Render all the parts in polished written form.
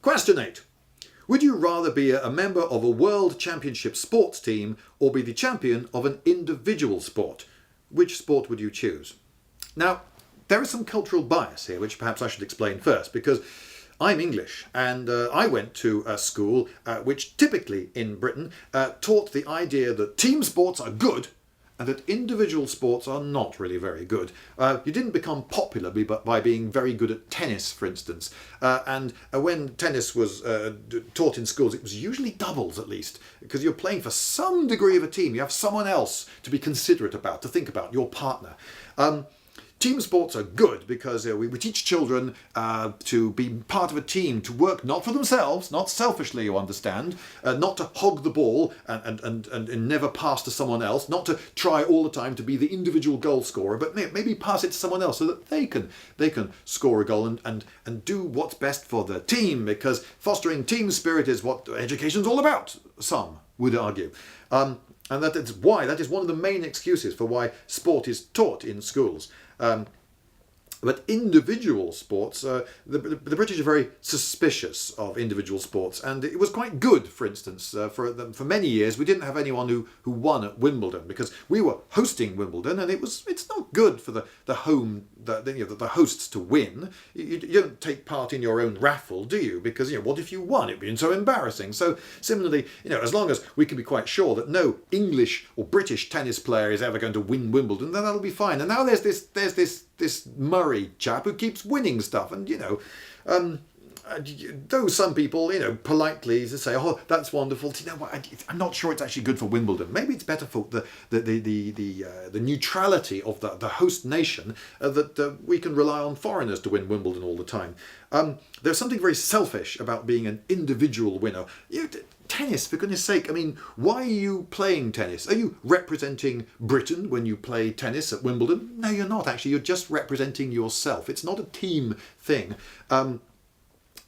Question 8. Would you rather be a member of a world championship sports team or be the champion of an individual sport? Which sport would you choose? Now, there is some cultural bias here, which perhaps I should explain first, because I'm English and I went to a school which typically in Britain taught the idea that team sports are good and that individual sports are not really very good. You didn't become popular by being very good at tennis, for instance. And when tennis was taught in schools, it was usually doubles at least, because you're playing for some degree of a team. You have someone else to be considerate about, to think about, your partner. Team sports are good because we teach children to be part of a team, to work not for themselves, not selfishly, you understand, not to hog the ball and never pass to someone else, not to try all the time to be the individual goal scorer, but maybe pass it to someone else so that they can score a goal and do what's best for the team, because fostering team spirit is what education's all about, some would argue. And that is one of the main excuses for why sport is taught in schools. But individual sports, the British are very suspicious of individual sports, and it was quite good, for instance, for many years we didn't have anyone who won at Wimbledon, because we were hosting Wimbledon, and it's not good for the hosts to win. You don't take part in your own raffle, do you? Because what if you won? It'd be so embarrassing. So similarly, as long as we can be quite sure that no English or British tennis player is ever going to win Wimbledon, then that'll be fine. And now there's this Murray chap who keeps winning stuff, and though some people politely say, oh, that's wonderful, I'm not sure it's actually good for Wimbledon. Maybe it's better for the neutrality of the host nation, that we can rely on foreigners to win Wimbledon all the time. There's something very selfish about being an individual winner. Tennis, for goodness sake, why are you playing tennis? Are you representing Britain when you play tennis at Wimbledon? No, you're not, actually. You're just representing yourself. It's not a team thing.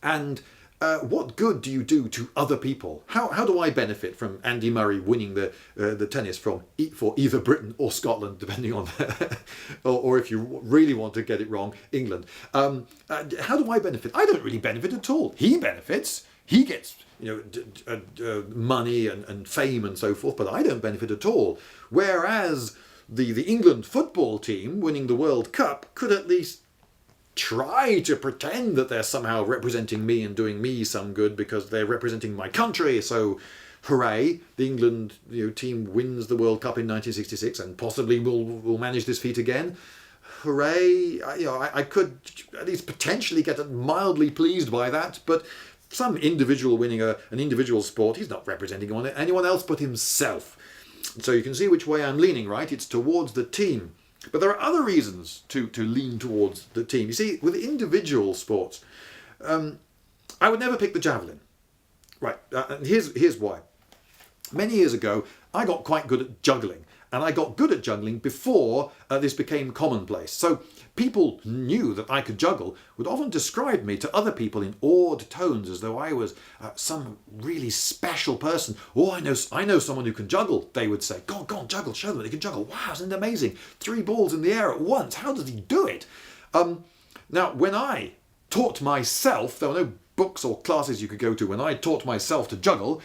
What good do you do to other people? How do I benefit from Andy Murray winning the tennis for either Britain or Scotland, depending on, or if you really want to get it wrong, England? How do I benefit? I don't really benefit at all. He benefits. He gets money and fame and so forth, but I don't benefit at all. Whereas the England football team winning the World Cup could at least try to pretend that they're somehow representing me and doing me some good because they're representing my country. So hooray, the England team wins the World Cup in 1966 and possibly will manage this feat again. Hooray, I could at least potentially get mildly pleased by that, but some individual winning an individual sport, he's not representing anyone else but himself. So you can see which way I'm leaning, right? It's towards the team. But there are other reasons to lean towards the team. You see, with individual sports, I would never pick the javelin. Right, and here's why. Many years ago, I got quite good at juggling. And I got good at juggling before this became commonplace. So people who knew that I could juggle would often describe me to other people in awed tones as though I was some really special person. Oh, I know someone who can juggle, they would say. Go on, juggle, show them he can juggle. Wow, isn't it amazing? 3 balls in the air at once. How does he do it? Now, when I taught myself, there were no books or classes you could go to. When I taught myself to juggle,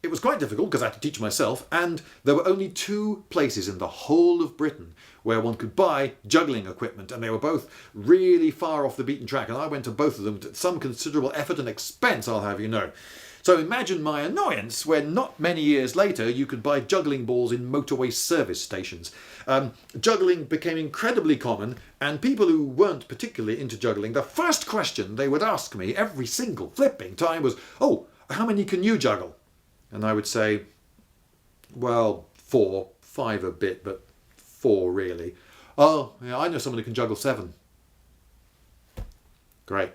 it was quite difficult because I had to teach myself, and there were only 2 places in the whole of Britain where one could buy juggling equipment, and they were both really far off the beaten track, and I went to both of them at some considerable effort and expense, I'll have you know. So imagine my annoyance when not many years later you could buy juggling balls in motorway service stations. Juggling became incredibly common, and people who weren't particularly into juggling, the first question they would ask me every single flipping time was, oh, how many can you juggle? And I would say, well, 4, 5 a bit, but 4 really. Oh, yeah, I know someone who can juggle 7. Great.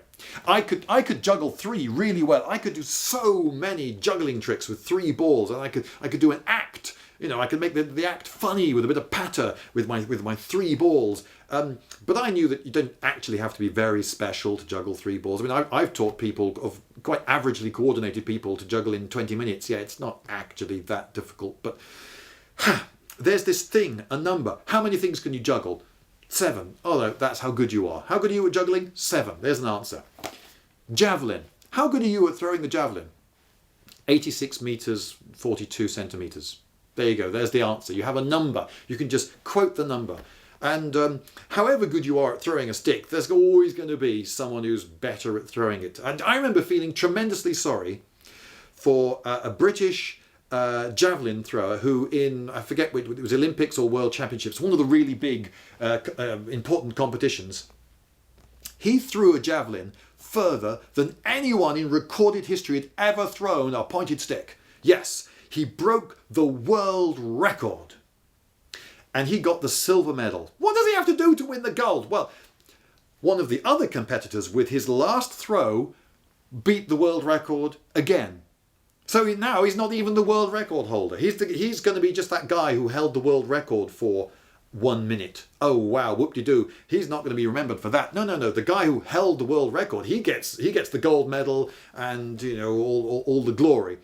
I could juggle 3 really well. I could do so many juggling tricks with 3 balls, and I could do an act. I could make the act funny with a bit of patter with my 3 balls. But I knew that you don't actually have to be very special to juggle 3 balls. I've taught people, of quite averagely coordinated people, to juggle in 20 minutes. Yeah, it's not actually that difficult. But there's this thing, a number. How many things can you juggle? 7. Oh no, that's how good you are. How good are you at juggling? 7. There's an answer. Javelin. How good are you at throwing the javelin? 86 meters, 42 centimeters. There you go. There's the answer. You have a number. You can just quote the number. And however good you are at throwing a stick, there's always going to be someone who's better at throwing it. And I remember feeling tremendously sorry for a British javelin thrower who I forget it was Olympics or World Championships, one of the really big important competitions. He threw a javelin further than anyone in recorded history had ever thrown a pointed stick. Yes, he broke the world record. And he got the silver medal. What does he have to do to win the gold? Well, one of the other competitors with his last throw beat the world record again. So now he's not even the world record holder. He's going to be just that guy who held the world record for 1 minute. Oh wow, whoop-de-doo. He's not going to be remembered for that. No. The guy who held the world record, he gets the gold medal and all the glory.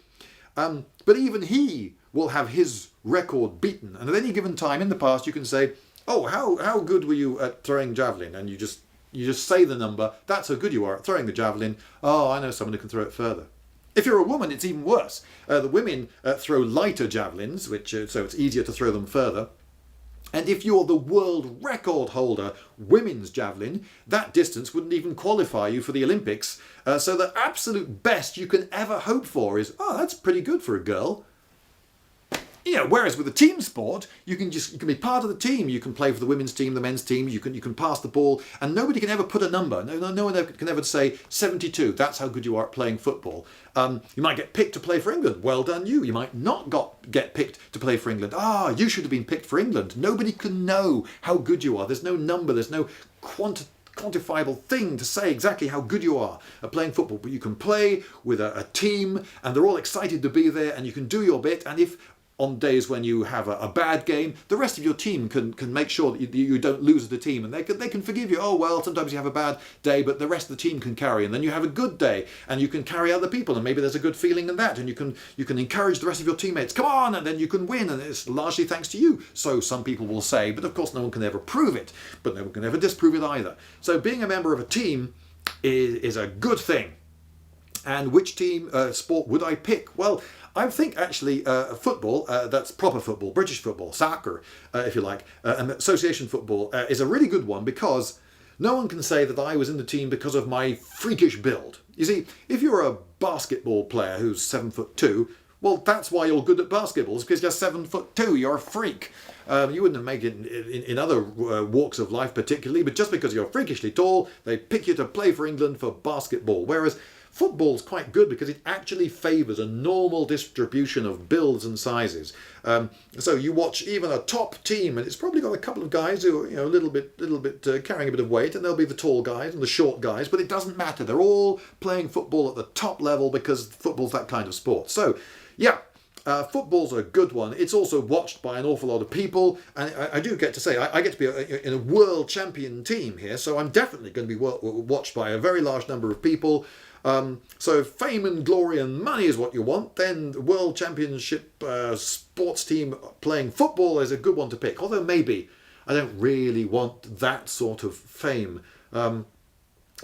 But even he will have his record beaten. And at any given time in the past, you can say, "Oh, how good were you at throwing javelin?" And you just say the number. That's how good you are at throwing the javelin. Oh, I know someone who can throw it further. If you're a woman, it's even worse. The women throw lighter javelins, so it's easier to throw them further. And if you're the world record holder women's javelin, that distance wouldn't even qualify you for the Olympics. So the absolute best you can ever hope for is, oh, that's pretty good for a girl. Whereas with a team sport, you can be part of the team. You can play for the women's team, the men's team. You can pass the ball, and nobody can ever put a number. No one can ever say 72. That's how good you are at playing football. You might get picked to play for England. Well done, you. You might not get picked to play for England. You should have been picked for England. Nobody can know how good you are. There's no number. There's no quantifiable thing to say exactly how good you are at playing football. But you can play with a team, and they're all excited to be there, and you can do your bit. And if on days when you have a bad game, the rest of your team can make sure that you don't lose as a team, and they can forgive you. Oh well, sometimes you have a bad day, but the rest of the team can carry, and then you have a good day, and you can carry other people, and maybe there's a good feeling in that, and you can encourage the rest of your teammates. Come on, and then you can win, and it's largely thanks to you. So some people will say, but of course no one can ever prove it, but no one can ever disprove it either. So being a member of a team is a good thing. And which team sport would I pick? Well, I think actually football, that's proper football, British football, soccer, if you like, and association football is a really good one because no one can say that I was in the team because of my freakish build. You see, if you're a basketball player who's 7'2", well, that's why you're good at basketball, it's because you're 7'2", you're a freak. You wouldn't make it in other walks of life particularly, but just because you're freakishly tall, they pick you to play for England for basketball. Whereas football's quite good because it actually favours a normal distribution of builds and sizes. So you watch even a top team, and it's probably got a couple of guys who are a little bit carrying a bit of weight, and there'll be the tall guys and the short guys, but it doesn't matter. They're all playing football at the top level because football's that kind of sport. So, yeah. Football's a good one. It's also watched by an awful lot of people, and I do get to say I get to be in a world champion team here, so I'm definitely going to be watched by a very large number of people. So if fame and glory and money is what you want, then the World Championship sports team playing football is a good one to pick. Although maybe I don't really want that sort of fame.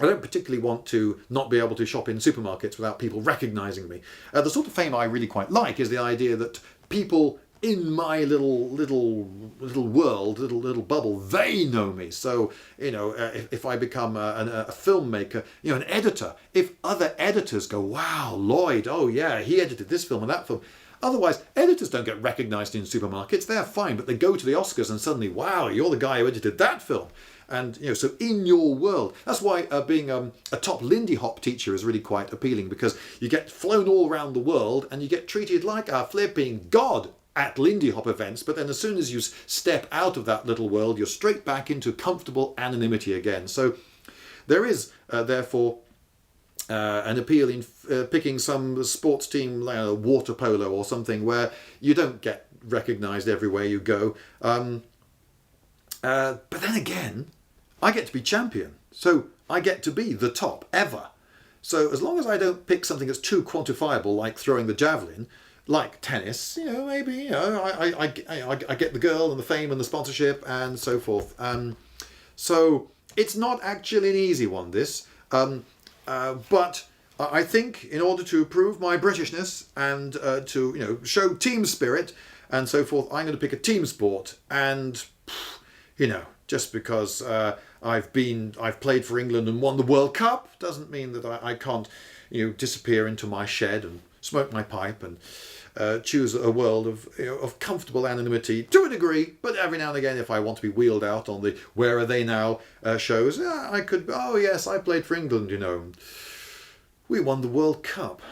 I don't particularly want to not be able to shop in supermarkets without people recognising me. The sort of fame I really quite like is the idea that people in my little world, little bubble, they know me. So, if I become a filmmaker, an editor, if other editors go, wow, Lloyd, oh yeah, he edited this film and that film. Otherwise, editors don't get recognised in supermarkets. They're fine, but they go to the Oscars and suddenly, wow, you're the guy who edited that film. And, so in your world, that's why being a top Lindy Hop teacher is really quite appealing, because you get flown all around the world and you get treated like a flipping god at Lindy Hop events. But then as soon as you step out of that little world, you're straight back into comfortable anonymity again. So there is, therefore, an appeal in picking some sports team, like water polo or something, where you don't get recognised everywhere you go. But then again, I get to be champion, so I get to be the top ever. So as long as I don't pick something that's too quantifiable, like throwing the javelin, like tennis, maybe I get the girl and the fame and the sponsorship and so forth. So it's not actually an easy one, this, but I think in order to prove my Britishness and to show team spirit and so forth, I'm going to pick a team sport. And just because I've played for England and won the World Cup doesn't mean that I can't disappear into my shed and smoke my pipe and choose a world of comfortable anonymity to a degree. But every now and again, if I want to be wheeled out on the Where Are They Now shows, I could. Oh yes, I played for England. We won the World Cup.